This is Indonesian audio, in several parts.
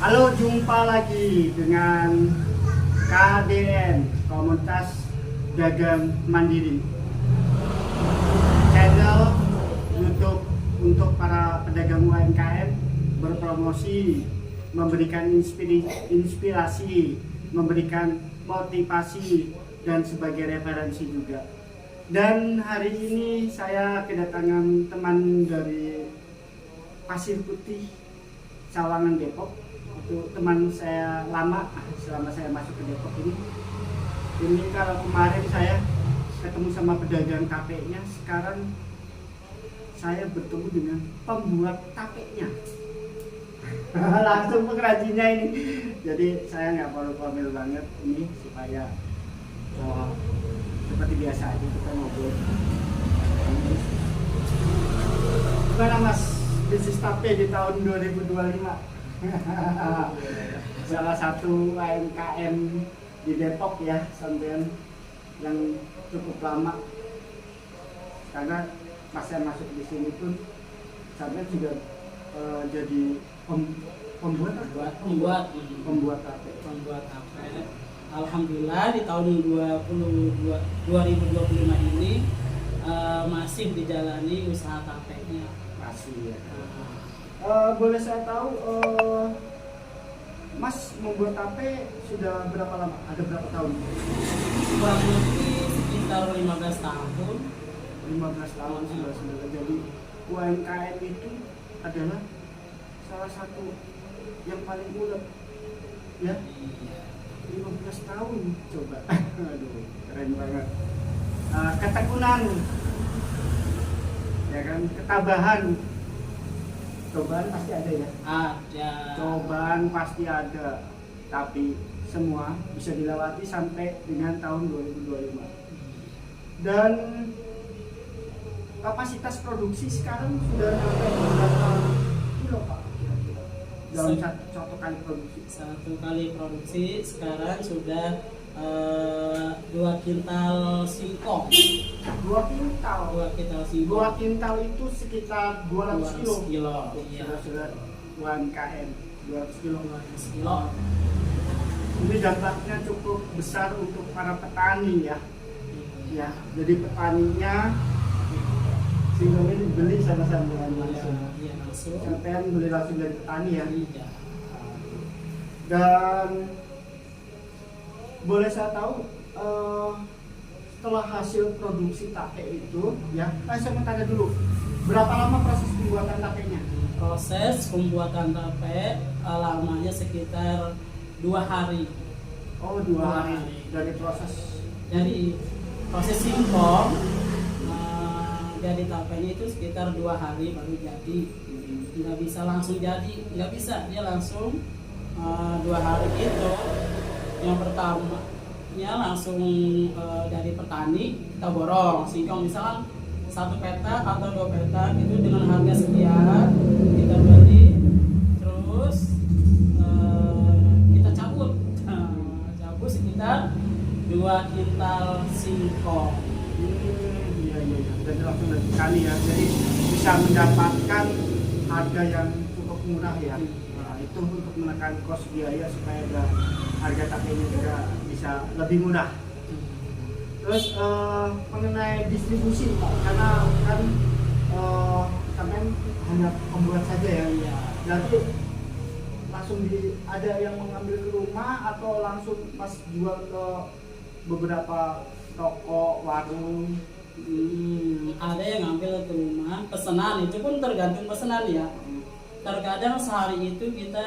Halo, jumpa lagi dengan KDN, Komunitas Dagang Mandiri. Channel YouTube untuk para pedagang UMKM berpromosi, memberikan inspirasi, memberikan motivasi, dan sebagai referensi juga. Dan hari ini saya kedatangan teman dari Pasir Putih, Sawangan, Depok. Itu teman saya lama selama saya masuk ke Depok ini. Ini kalau kemarin saya ketemu sama pedagang tape-nya, sekarang saya bertemu dengan pembuat tape-nya. Langsung pengrajinnya ini. Jadi saya nggak perlu formil banget ini supaya seperti biasa aja kita ngobrol. Gimana Mas bisnis tape di tahun 2025? Salah satu UMKM di Depok ya, sampean yang cukup lama. Karena pas saya masuk di sini pun sampean sudah jadi pembuat tape. Alhamdulillah di tahun 2025 ini masih dijalani usaha tape-nya. Masih ya. Boleh saya tahu Mas membuat tape sudah berapa lama? Ada berapa tahun? Kurang lebih sekitar 15 tahun. 15 tahun sudah. Jadi UMKM itu adalah salah satu yang paling ulet ya. 15 tahun coba. Aduh, keren banget. Ketekunan ya kan, ketabahan. Cobaan pasti ada ya? Ada. Cobaan pasti ada, tapi semua bisa dilewati sampai dengan tahun 2025. Dan kapasitas produksi sekarang sudah sampai berapa kilo Pak? Kira-kira dalam satu kali produksi? Satu kali produksi sekarang sudah 2 kintal singkong. 2 kintal. 2 kintal singkong. 2 kintal itu sekitar 200 kilo. Iya. Sudah UMKM 200 kilo. 200 kilo. Ini dampaknya cukup besar untuk para petani ya. Ya, jadi petaninya singkong ini dibeli sama sampean langsung. Iya, langsung. Sampean beli langsung dari petani ya. Iya. Dan boleh saya tahu setelah hasil produksi tape itu ya, saya mau tanya dulu, berapa lama proses pembuatan tapenya? Proses pembuatan tape lamanya sekitar 2 hari. Oh, 2 hari dari proses. Dari proses singkong jadi tapenya itu sekitar 2 hari baru jadi. Nggak bisa langsung jadi, nggak bisa, dia langsung 2 hari itu. Yang pertamanya langsung dari petani kita borong singkong, misalnya 1 petak atau 2 petak itu dengan harga sekian kita beli, terus kita cabut sekitar 2 kintal singkong. Iya. Jadi langsung dari petani ya, jadi bisa mendapatkan harga yang cukup murah ya. Nah, itu untuk menekan kos biaya supaya harga tapenya juga bisa lebih murah. Terus mengenai distribusi Pak, karena kan sampai hanya pembuat saja ya. Iya. Berarti langsung ada yang mengambil ke rumah atau langsung pas jual ke beberapa toko, warung? Ada yang ngambil ke rumah, pesanan itu pun tergantung pesanan ya. Terkadang sehari itu kita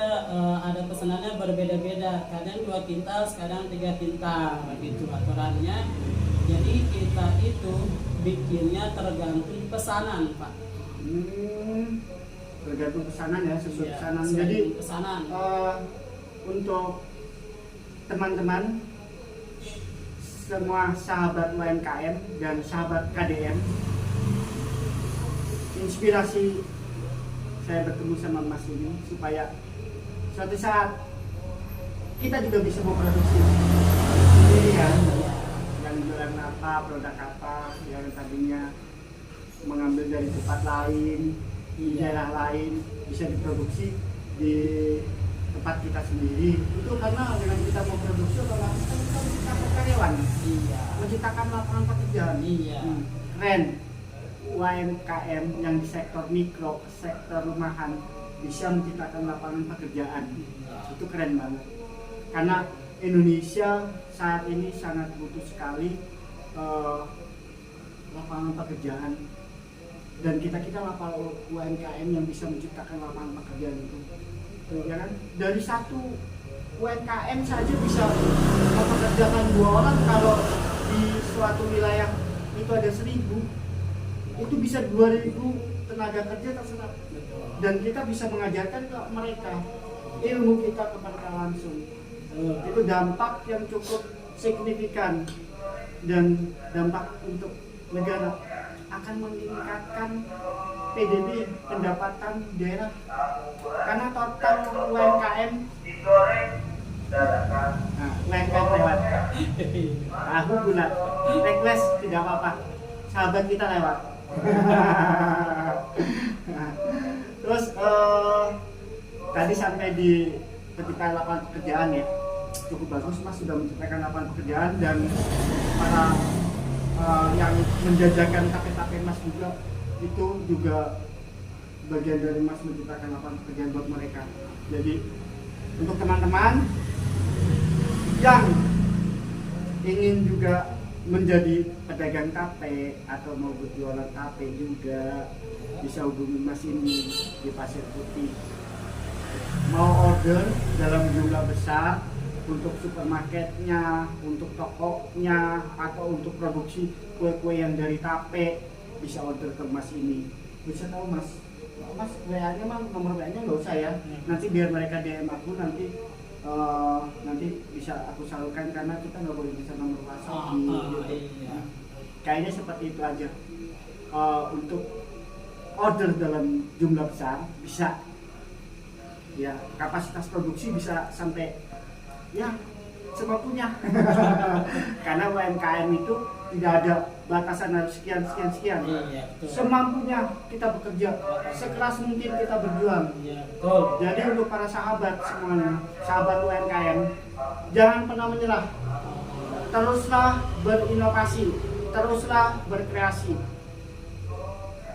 ada pesanannya berbeda-beda, kadang 2 kintal, kadang 3 kintal gitu aturannya. Jadi kita itu bikinnya tergantung pesanan Pak. Tergantung pesanan ya, sesuai Iya, pesanan. sesuai Jadi pesanan. untuk teman-teman semua sahabat UMKM dan sahabat KDM, inspirasi saya bertemu sama Mas ini supaya suatu saat kita juga bisa memproduksi sendiri ya, yang jualan apa, produk apa yang tadinya mengambil dari tempat lain di daerah lain bisa diproduksi di tempat kita sendiri. Itu karena dengan kita mau produksi otomatis kan kita menciptakan karyawan, Iya. menciptakan lapangan pekerjaan. Iya. Keren. UMKM yang di sektor mikro, sektor rumahan bisa menciptakan lapangan pekerjaan. Itu keren banget. Karena Indonesia saat ini sangat butuh sekali lapangan pekerjaan, dan kita lapangan UMKM yang bisa menciptakan lapangan pekerjaan itu, ya kan? Dari satu UMKM saja bisa mempekerjakan 2 orang. Kalau di suatu wilayah itu ada 1.000, itu bisa 2.000 tenaga kerja terserap, dan kita bisa mengajarkan ke mereka ilmu kita ke mereka langsung. Itu dampak yang cukup signifikan, dan dampak untuk negara akan meningkatkan PDB, pendapatan daerah, karena total UMKM UMKM lewat aku guna request tidak apa-apa, sahabat kita lewat. Terus tadi sampai di ketika lapangan pekerjaan ya, cukup bagus Mas sudah menciptakan lapangan pekerjaan, dan para yang menjajakan tape-tape Mas juga, itu juga bagian dari Mas menciptakan lapangan pekerjaan buat mereka. Jadi untuk teman-teman yang ingin juga menjadi pedagang tape atau mau berjualan tape juga, bisa hubungi Mas ini di Pasir Putih. Mau order dalam jumlah besar untuk supermarketnya, untuk tokonya, atau untuk produksi kue-kue yang dari tape, bisa order ke Mas ini. Bisa tahu Mas, Mas WA-nya mah nomor WA-nya nggak usah ya. Nanti biar mereka DM aku, nanti bisa aku salurkan, karena kita nggak boleh bisa nomor WhatsApp gitu. Iya. Kayaknya seperti itu aja. Untuk order dalam jumlah besar bisa, ya kapasitas produksi bisa sampai ya semampunya. Karena UMKM itu tidak ada batasan harus sekian. Iya, Semampunya kita bekerja, sekeras mungkin kita berjuang. Iya, betul. Jadi untuk para sahabat semuanya, sahabat UMKM, jangan pernah menyerah. Teruslah berinovasi, teruslah berkreasi.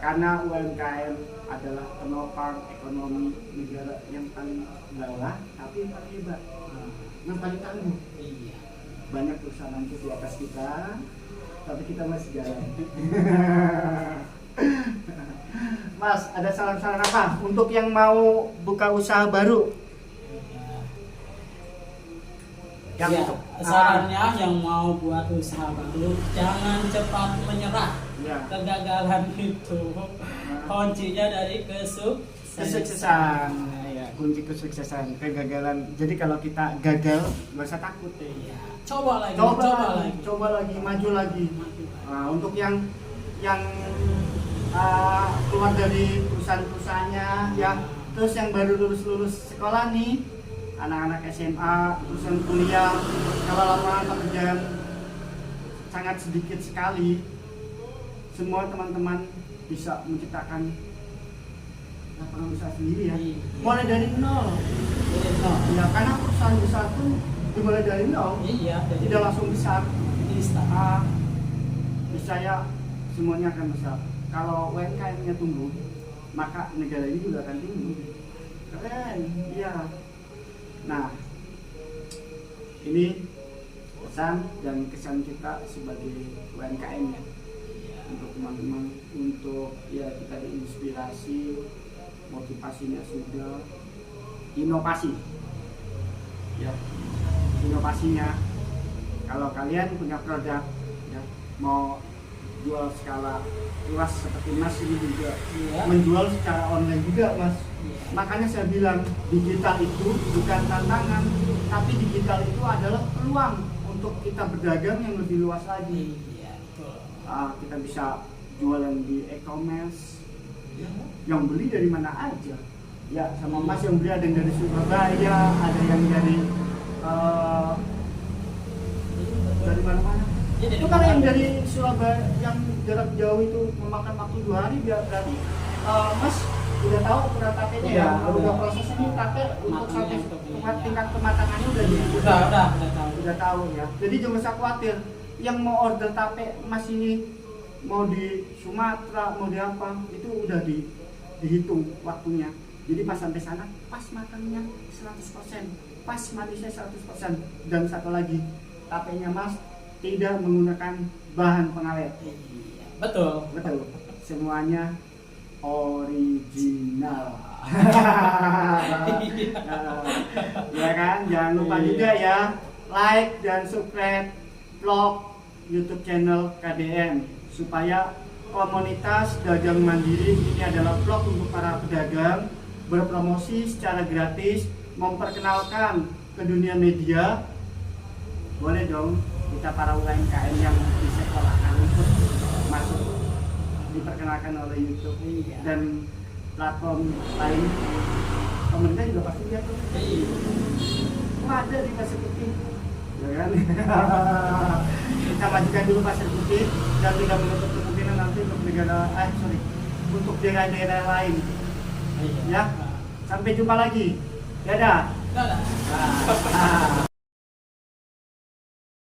Karena UMKM adalah penopang ekonomi negara yang paling bawah, tapi yang paling hebat, yang paling tangguh. Iya. Banyak perusahaan hancur di atas kita, tapi kita masih jalan. Mas, ada saran-saran apa untuk yang mau buka usaha baru? Ya, sarannya yang mau buat usaha baru, jangan cepat menyerah. Ya. Kegagalan itu kuncinya dari Kesuksesan. Ya, kunci kesuksesan, kegagalan. Jadi kalau kita gagal, nggak usah takut. Iya. Coba lagi. Coba lagi, maju lagi. Nah, untuk yang keluar dari perusahaan-perusahaannya, ya, terus yang baru lulus sekolah nih, anak-anak SMA, lulusan kuliah, kalau lapangan pekerjaan sangat sedikit sekali, semua teman-teman bisa menciptakan lapangan usaha sendiri ya. Mulai dari nol. Ya, karena perusahaan besar pun dimulai dari nol. Iya, Tidak langsung besar. start. Niscaya semuanya akan besar. Kalau UMKM-nya tumbuh, maka negara ini juga akan tumbuh. Keren, iya. Nah, ini pesan dan kesan kita sebagai UMKM ya, untuk teman-teman, untuk ya kita diinspirasi, motivasinya sudah, inovasi, ya, inovasinya. Kalau kalian punya produk, ya, mau jual skala luas seperti Mas ini juga, menjual secara online juga Mas. Makanya saya bilang digital itu bukan tantangan, tapi digital itu adalah peluang untuk kita berdagang yang lebih luas lagi. Kita bisa jualan di e-commerce, yang beli dari mana aja. Ya, sama Mas yang beli ada yang dari Surabaya, ada yang dari mana-mana. Itu kan yang dari Surabaya yang jarak jauh itu memakan waktu 2 hari, berarti Mas udah tahu ukuran tapenya Iya, ya, udah udah. proses ini tape untuk Matangnya sampai untuk ini, tingkat kematangannya udah tahu. udah tahu ya. Jadi jangan usah khawatir yang mau order tape masih mau di Sumatera mau di apa itu udah dihitung waktunya. Jadi pas sampai sana pas matangnya 100%, pas manisnya 100%, dan satu lagi tapenya Mas tidak menggunakan bahan pengawet. Iya, betul. Betul. Semuanya original. Ya kan, jangan lupa Iya. juga ya like dan subscribe vlog YouTube channel KDM supaya komunitas dagang mandiri ini adalah vlog untuk para pedagang berpromosi secara gratis, memperkenalkan ke dunia media. Boleh dong kita para UMKM yang di sekolahan untuk masuk diperkenalkan oleh YouTube Iya. dan platform lain. Pemerintah juga pasti lihat tuh. Iya. Ada di Pasir Putih, ya kan? Kita majukan dulu Pasir Putih dan tidak menutup kemungkinan nanti untuk untuk daerah-daerah lain. Iya. Ya, sampai jumpa lagi. Dadah. Dadah. Ah.